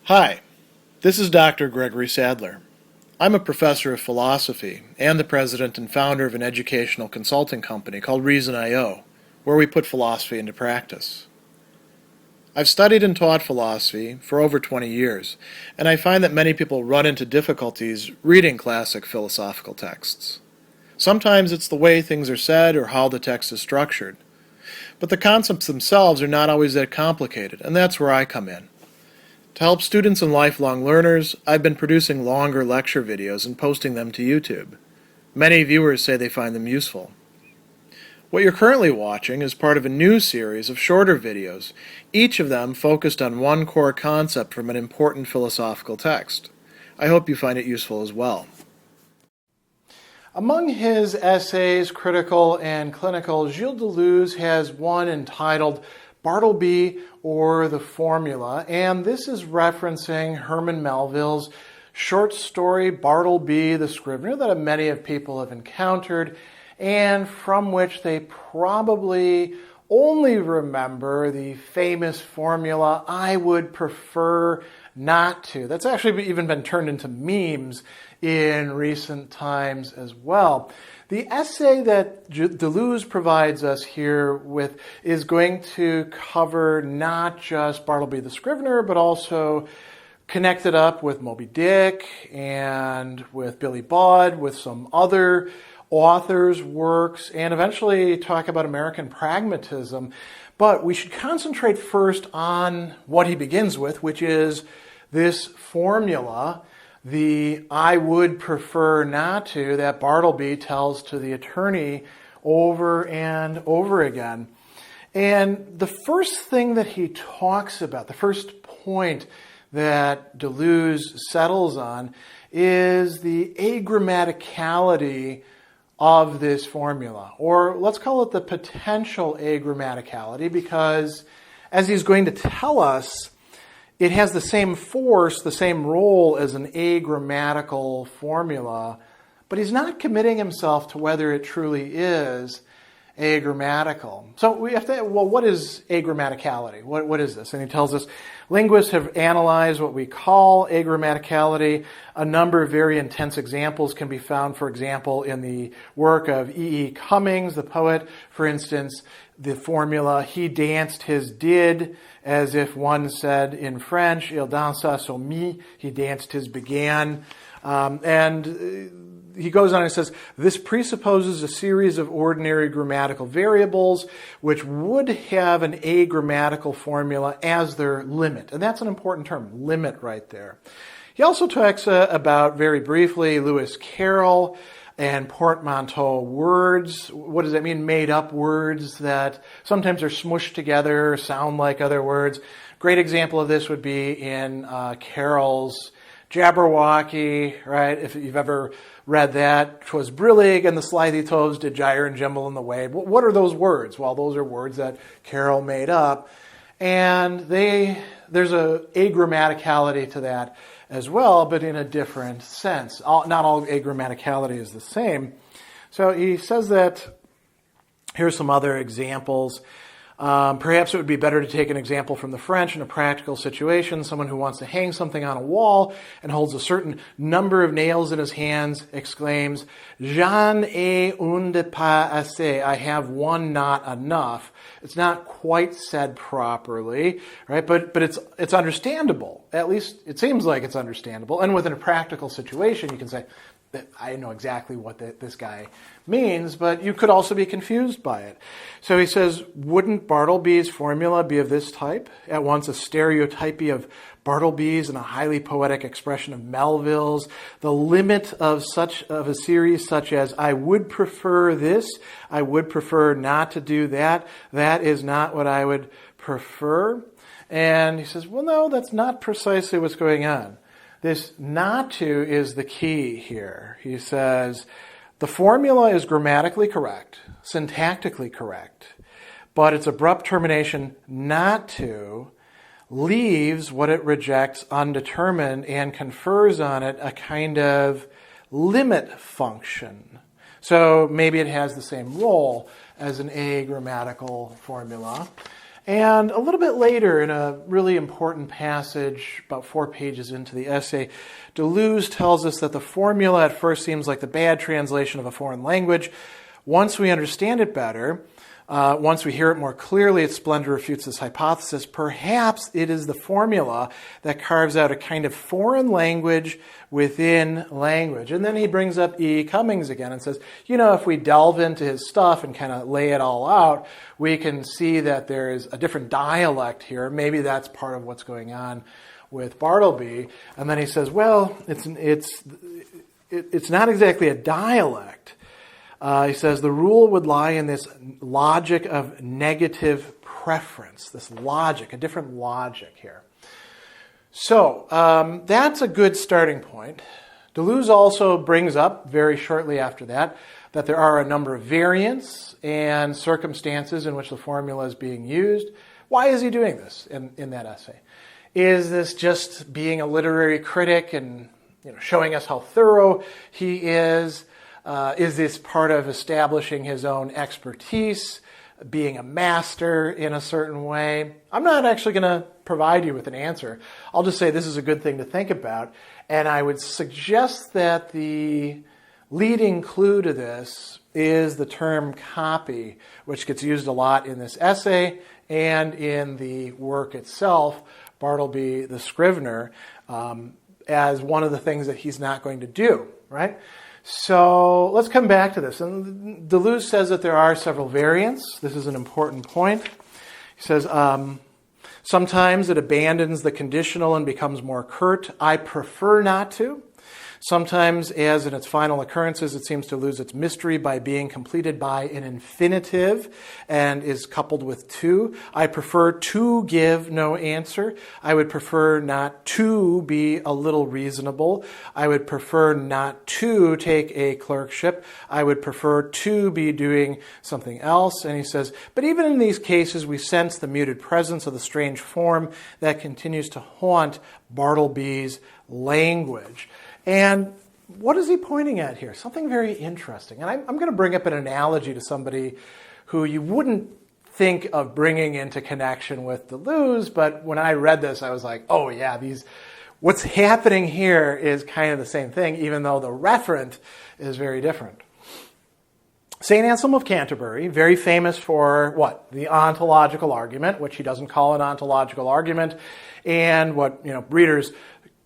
Hi, this is Dr. Gregory Sadler. I'm a professor of philosophy and the president and founder of an educational consulting company called Reason.io, where we put philosophy into practice. I've studied and taught philosophy for over 20 years, and I find that many people run into difficulties reading classic philosophical texts. Sometimes it's the way things are said or how the text is structured. But the concepts themselves are not always that complicated, and that's where I come in. To help students and lifelong learners, I've been producing longer lecture videos and posting them to YouTube. Many viewers say they find them useful. What you're currently watching is part of a new series of shorter videos, each of them focused on one core concept from an important philosophical text. I hope you find it useful as well. Among his essays, critical and clinical, Gilles Deleuze has one entitled Bartleby or The Formula, and this is referencing Herman Melville's short story Bartleby The Scrivner that many of people have encountered, and from which they probably only remember the famous formula, "I would prefer not to." That's actually even been turned into memes in recent times as well. The essay that Deleuze provides us here with is going to cover not just Bartleby the Scrivener, but also connect it up with Moby Dick and with Billy Budd, with some other authors' works, and eventually talk about American pragmatism. But we should concentrate first on what he begins with, which is this formula, the "I would prefer not to" that Bartleby tells to the attorney over and over again. And the first thing that he talks about, the first point that Deleuze settles on, is the agrammaticality of this formula, or let's call it the potential agrammaticality, because as he's going to tell us, it has the same force, the same role as an agrammatical formula, but he's not committing himself to whether it truly is agrammatical. So we have to, well, what is agrammaticality? What is this? And he tells us, linguists have analyzed what we call agrammaticality. A number of very intense examples can be found, for example, in the work of E. E. Cummings, the poet. For instance, the formula, "he danced his did," as if one said in French, "il dansa son mit," he danced his began. He goes on and says, "This presupposes a series of ordinary grammatical variables which would have an agrammatical formula as their limit." And that's an important term, limit right there. He also talks about, very briefly, Lewis Carroll and portmanteau words. What does that mean? Made up words that sometimes are smushed together, sound like other words. Great example of this would be in Carroll's Jabberwocky, right? If you've ever read that, "'twas brillig and the slithy toves did gyre and gimble in the way." What are those words? Well, those are words that Carroll made up, and there's a agrammaticality to that as well, but in a different sense. Not all agrammaticality is the same. So he says that, here's some other examples. Perhaps it would be better to take an example from the French in a practical situation. Someone who wants to hang something on a wall and holds a certain number of nails in his hands exclaims, "J'en ai un de pas assez." I have one, not enough. It's not quite said properly, right? But it's understandable. At least it seems like it's understandable. And within a practical situation, you can say, I know exactly what this guy means, but you could also be confused by it. So he says, wouldn't Bartleby's formula be of this type? At once a stereotypy of Bartleby's and a highly poetic expression of Melville's. The limit of a series such as, "I would prefer this, I would prefer not to do that, that is not what I would prefer." And he says, well, no, that's not precisely what's going on. This "not to" is the key here. He says, the formula is grammatically correct, syntactically correct, but its abrupt termination, "not to," leaves what it rejects undetermined and confers on it a kind of limit function. So maybe it has the same role as an agrammatical formula. And a little bit later, in a really important passage, about 4 pages into the essay, Deleuze tells us that the formula at first seems like the bad translation of a foreign language. Once we understand it better, once we hear it more clearly, its splendor refutes this hypothesis. Perhaps it is the formula that carves out a kind of foreign language within language. And then he brings up E. Cummings again and says, if we delve into his stuff and kind of lay it all out, we can see that there is a different dialect here. Maybe that's part of what's going on with Bartleby. And then he says, well, it's not exactly a dialect. He says the rule would lie in this logic of negative preference, this logic, a different logic here. So that's a good starting point. Deleuze also brings up, very shortly after that there are a number of variants and circumstances in which the formula is being used. Why is he doing this in that essay? Is this just being a literary critic and showing us how thorough he is? Is this part of establishing his own expertise, being a master in a certain way? I'm not actually going to provide you with an answer. I'll just say this is a good thing to think about. And I would suggest that the leading clue to this is the term copy, which gets used a lot in this essay and in the work itself, Bartleby The Scrivner, as one of the things that he's not going to do, right? So let's come back to this. And Deleuze says that there are several variants. This is an important point. He says, sometimes it abandons the conditional and becomes more curt. I prefer not to. Sometimes, as in its final occurrences, it seems to lose its mystery by being completed by an infinitive and is coupled with to. I prefer to give no answer. I would prefer not to be a little reasonable. I would prefer not to take a clerkship. I would prefer to be doing something else. And he says, but even in these cases, we sense the muted presence of the strange form that continues to haunt Bartleby's language. And what is he pointing at here? Something very interesting. And I'm going to bring up an analogy to somebody who you wouldn't think of bringing into connection with Deleuze, but when I read this, I was like, oh yeah, what's happening here is kind of the same thing, even though the referent is very different. St. Anselm of Canterbury, very famous for what? The ontological argument, which he doesn't call an ontological argument, and what readers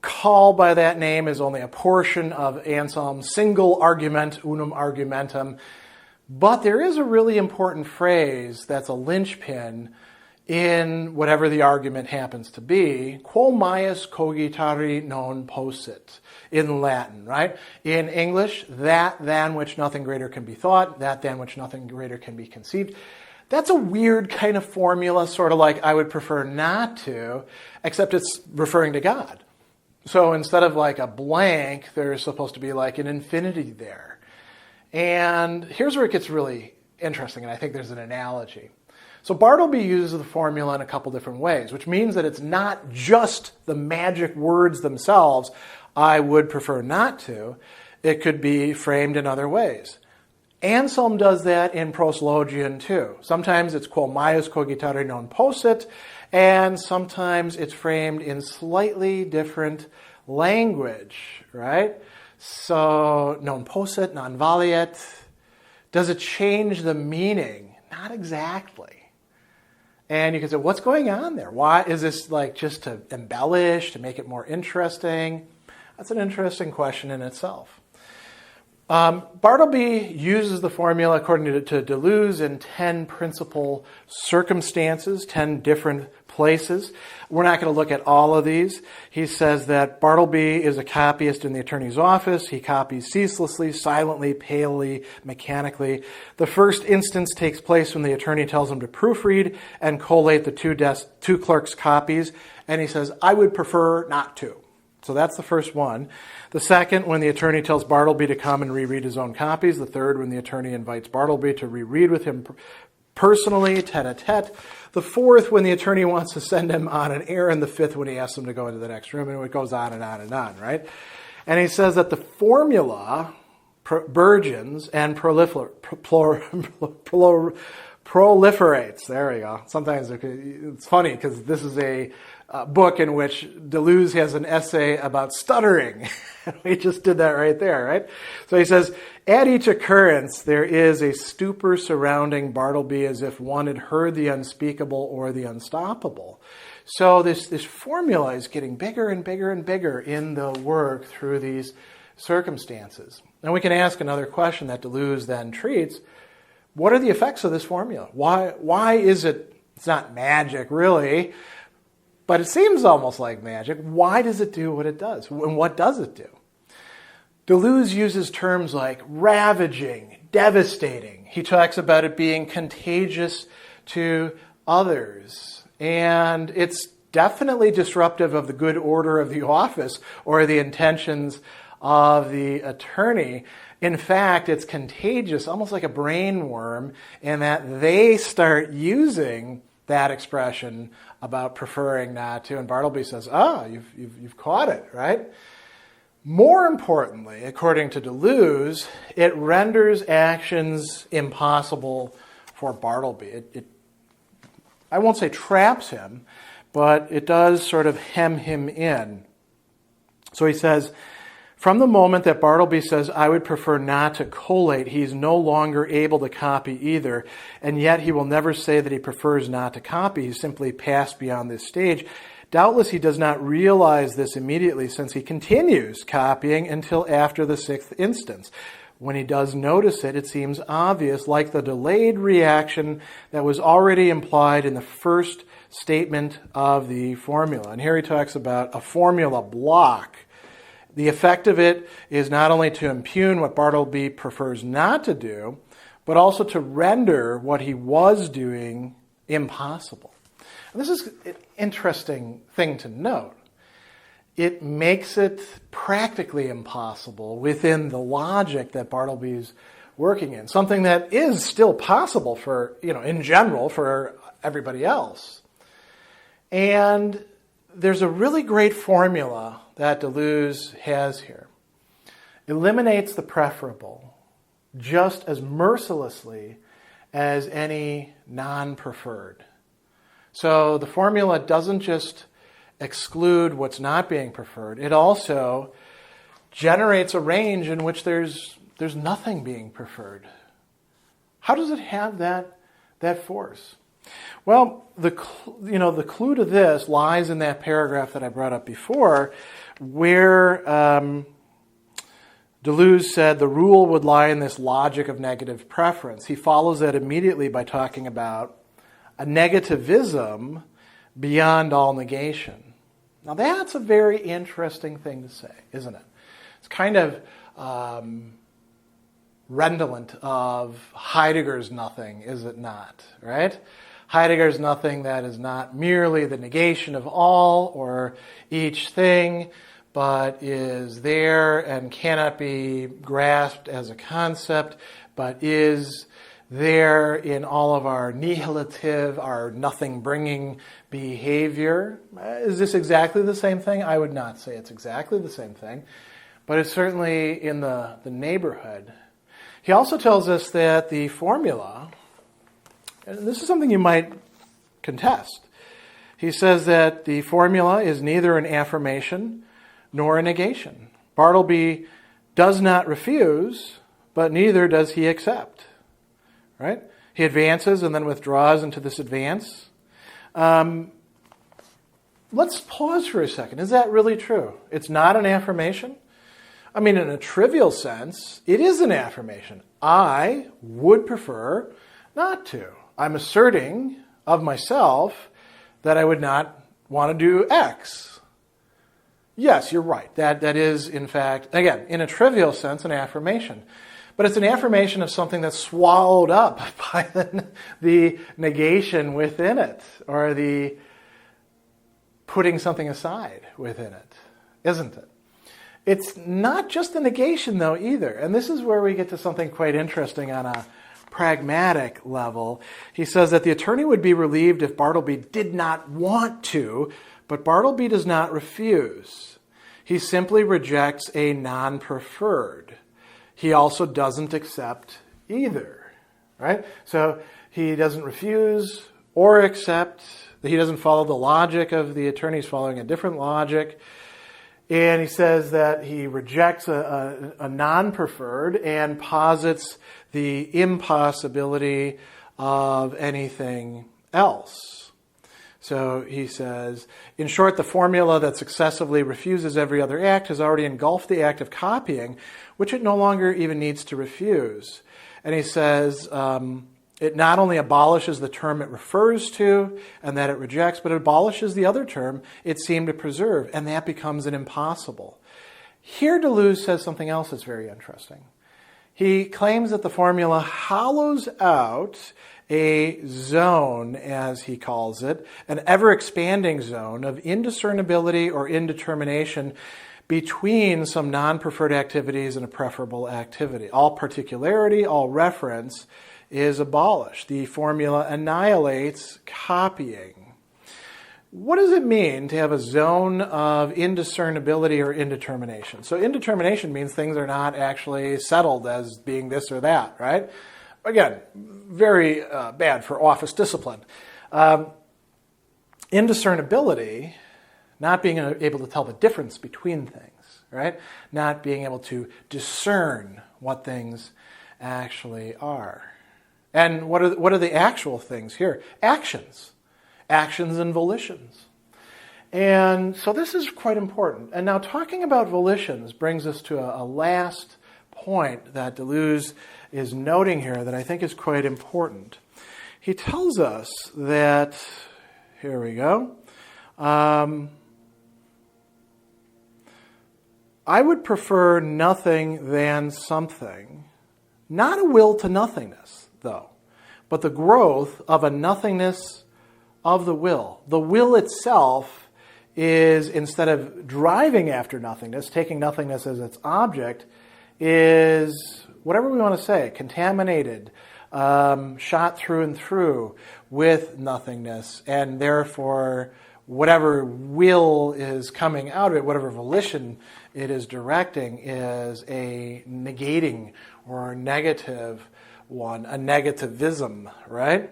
call by that name is only a portion of Anselm's single argument, unum argumentum. But there is a really important phrase that's a linchpin in whatever the argument happens to be, quo maius cogitari non possit, in Latin, right? In English, that than which nothing greater can be thought, that than which nothing greater can be conceived. That's a weird kind of formula, sort of like I would prefer not to, except it's referring to God. So instead of like a blank, there's supposed to be like an infinity there. And here's where it gets really interesting, and I think there's an analogy. So Bartleby uses the formula in a couple different ways, which means that it's not just the magic words themselves, I would prefer not to. It could be framed in other ways. Anselm does that in proslogion too. Sometimes it's quo maius cogitari non possit, and sometimes it's framed in slightly different language, right? So, non possit, non valeat. Does it change the meaning? Not exactly. And you can say, what's going on there? Why is this like just to embellish, to make it more interesting? That's an interesting question in itself. Bartleby uses the formula, according to Deleuze, in 10 principal circumstances, 10 different places. We're not going to look at all of these. He says that Bartleby is a copyist in the attorney's office. He copies ceaselessly, silently, palely, mechanically. The first instance takes place when the attorney tells him to proofread and collate the two clerks' copies. And he says, I would prefer not to. So that's the first one. The second, when the attorney tells Bartleby to come and reread his own copies. The third, when the attorney invites Bartleby to reread with him personally, tete-a-tete. The fourth, when the attorney wants to send him on an errand. The fifth, when he asks him to go into the next room. And it goes on and on and on, right? And he says that the formula burgeons and proliferates. There we go. Sometimes it's funny because this is a book in which Deleuze has an essay about stuttering. We just did that right there, right? So he says, at each occurrence, there is a stupor surrounding Bartleby as if one had heard the unspeakable or the unstoppable. So this formula is getting bigger and bigger and bigger in the work through these circumstances. And we can ask another question that Deleuze then treats. What are the effects of this formula? Why is it, it's not magic really, but it seems almost like magic. Why does it do what it does? And what does it do? Deleuze uses terms like ravaging, devastating. He talks about it being contagious to others. And it's definitely disruptive of the good order of the office or the intentions of the attorney. In fact, it's contagious, almost like a brain worm, in that they start using that expression about preferring not to. And Bartleby says, you've caught it, right? More importantly, according to Deleuze, it renders actions impossible for Bartleby. It I won't say traps him, but it does sort of hem him in. So he says, from the moment that Bartleby says, I would prefer not to collate, he's no longer able to copy either, and yet he will never say that he prefers not to copy. He's simply passed beyond this stage. Doubtless he does not realize this immediately, since he continues copying until after the sixth instance. When he does notice it, it seems obvious, like the delayed reaction that was already implied in the first statement of the formula. And here he talks about a formula block. The effect of it is not only to impugn what Bartleby prefers not to do, but also to render what he was doing impossible. And this is an interesting thing to note. It makes it practically impossible within the logic that Bartleby's working in. Something that is still possible for, in general, for everybody else. And there's a really great formula that Deleuze has here. Eliminates the preferable just as mercilessly as any non-preferred. So the formula doesn't just exclude what's not being preferred. It also generates a range in which there's nothing being preferred. How does it have that force? Well, the clue to this lies in that paragraph that I brought up before, where Deleuze said the rule would lie in this logic of negative preference. He follows that immediately by talking about a negativism beyond all negation. Now that's a very interesting thing to say, isn't it? It's kind of redolent of Heidegger's nothing, is it not? Right? Heidegger's nothing that is not merely the negation of all or each thing, but is there and cannot be grasped as a concept, but is there in all of our nihilitive, our nothing-bringing behavior. Is this exactly the same thing? I would not say it's exactly the same thing, but it's certainly in the neighborhood. He also tells us that the formula, and this is something you might contest, he says that the formula is neither an affirmation nor a negation. Bartleby does not refuse, but neither does he accept. Right? He advances and then withdraws into this advance. Let's pause for a second. Is that really true? It's not an affirmation? I mean, in a trivial sense, it is an affirmation. I would prefer not to. I'm asserting of myself that I would not want to do X. Yes, you're right. That is, in fact, again, in a trivial sense, an affirmation. But it's an affirmation of something that's swallowed up by the negation within it, or the putting something aside within it, isn't it? It's not just the negation, though, either. And this is where we get to something quite interesting on a pragmatic level. He says that the attorney would be relieved if Bartleby did not want to, but Bartleby does not refuse. He simply rejects a non-preferred. He also doesn't accept either, right? So He doesn't refuse or accept. He doesn't follow the logic of the attorney. He's following a different logic. And he says that he rejects a non-preferred and posits the impossibility of anything else. So he says, in short, the formula that successively refuses every other act has already engulfed the act of copying, which it no longer even needs to refuse. And he says, it not only abolishes the term it refers to and that it rejects, but it abolishes the other term it seemed to preserve, and that becomes an impossible. Here Deleuze says something else that's very interesting. He claims that the formula hollows out a zone, as he calls it, an ever-expanding zone of indiscernibility or indetermination between some non-preferred activities and a preferable activity. All particularity, all reference is abolished. The formula annihilates copying. What does it mean to have a zone of indiscernibility or indetermination? So indetermination means things are not actually settled as being this or that, right? Again, very bad for office discipline. Indiscernibility, not being able to tell the difference between things, right? Not being able to discern what things actually are. And what are the actual things here? Actions. Actions and volitions. And so this is quite important. And now talking about volitions brings us to a last point that Deleuze is noting here that I think is quite important. He tells us that, here we go, I would prefer nothing than something, not a will to nothingness, though, but the growth of a nothingness of the will. The will itself is, instead of driving after nothingness, taking nothingness as its object, is, whatever we want to say, contaminated, shot through and through with nothingness, and therefore whatever will is coming out of it, whatever volition it is directing, is a negating or a negative one, a negativism, right?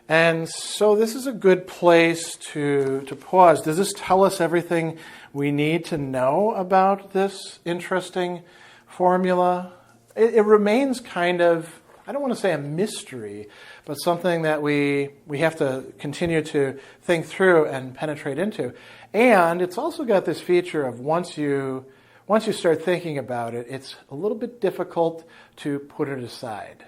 And so this is a good place to pause. Does this tell us everything we need to know about this interesting formula? It remains kind of, I don't want to say a mystery, but something that we have to continue to think through and penetrate into. And it's also got this feature of once you start thinking about it, it's a little bit difficult to put it aside.